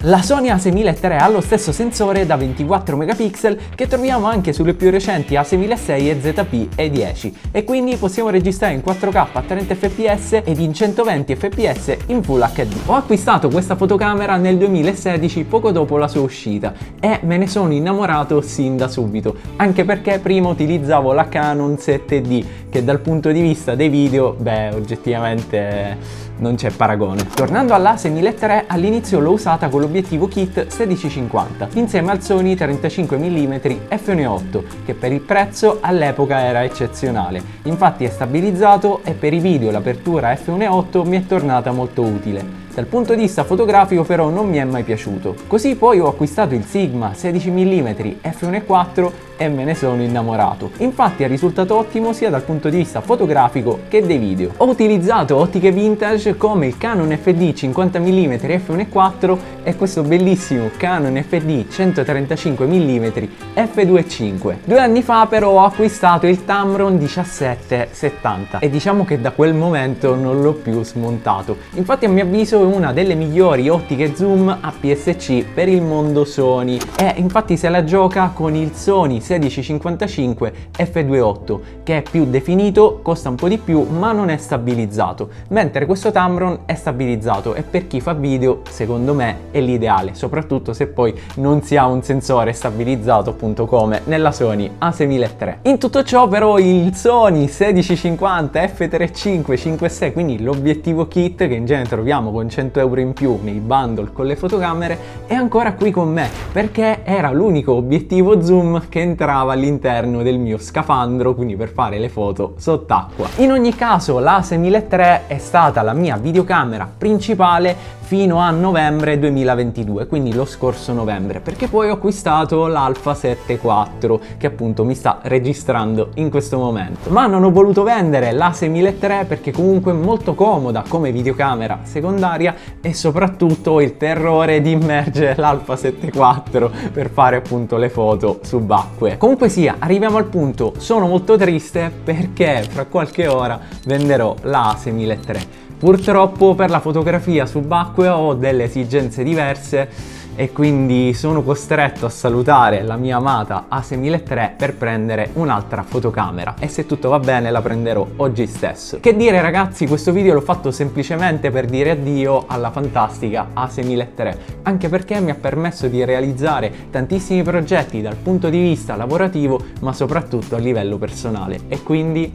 La Sony A6000 ha lo stesso sensore da 24 megapixel che troviamo anche sulle più recenti A6006 e ZP-E10 e quindi possiamo registrare in 4K a 30 fps ed in 120 fps in Full HD. Ho acquistato questa fotocamera nel 2016 poco dopo la sua uscita e me ne sono innamorato sin da subito, anche perché prima utilizzavo la Canon 7D che dal punto di vista dei video, oggettivamente non c'è paragone. Tornando all'A6000, all'inizio l'ho usata con l'obiettivo kit 1650 insieme al Sony 35mm f1.8 che per il prezzo all'epoca era eccezionale. Infatti è stabilizzato e per i video l'apertura f1.8 mi è tornata molto utile. Dal punto di vista fotografico però non mi è mai piaciuto. Così poi ho acquistato il Sigma 16mm f1.4 e me ne sono innamorato. Infatti è risultato ottimo sia dal punto di vista fotografico che dei video. Ho utilizzato ottiche vintage come il Canon FD 50mm f1.4 e questo bellissimo Canon FD 135mm f2.5. 2 anni fa però ho acquistato il Tamron 1770 e diciamo che da quel momento non l'ho più smontato. Infatti a mio avviso è una delle migliori ottiche zoom APS-C per il mondo Sony e infatti se la gioca con il Sony 1655 f2.8 che è più definito, costa un po' di più ma non è stabilizzato, mentre questo Tamron è stabilizzato e per chi fa video secondo me è l'ideale, soprattutto se poi non si ha un sensore stabilizzato appunto come nella Sony A6000. In tutto ciò però il Sony 1650 f3.5 5.6, quindi l'obiettivo kit che in genere troviamo con 100 euro in più nei bundle con le fotocamere, è ancora qui con me perché era l'unico obiettivo zoom che entrava all'interno del mio scafandro, quindi per fare le foto sott'acqua. In ogni caso la A6000 è stata la mia videocamera principale fino a novembre 2022, quindi lo scorso novembre, perché poi ho acquistato l'Alpha 7 IV che appunto mi sta registrando in questo momento. Ma non ho voluto vendere la A6000 perché comunque è molto comoda come videocamera secondaria e soprattutto ho il terrore di immergere l'Alpha 7 IV per fare appunto le foto subacquee. Comunque sia, arriviamo al punto, sono molto triste perché fra qualche ora venderò la A6000. Purtroppo per la fotografia subacquea ho delle esigenze diverse e quindi sono costretto a salutare la mia amata A6000 per prendere un'altra fotocamera e se tutto va bene la prenderò oggi stesso. Che dire ragazzi, questo video l'ho fatto semplicemente per dire addio alla fantastica A6000, anche perché mi ha permesso di realizzare tantissimi progetti dal punto di vista lavorativo ma soprattutto a livello personale e quindi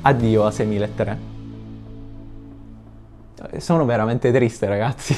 addio A6000. Sono veramente triste ragazzi.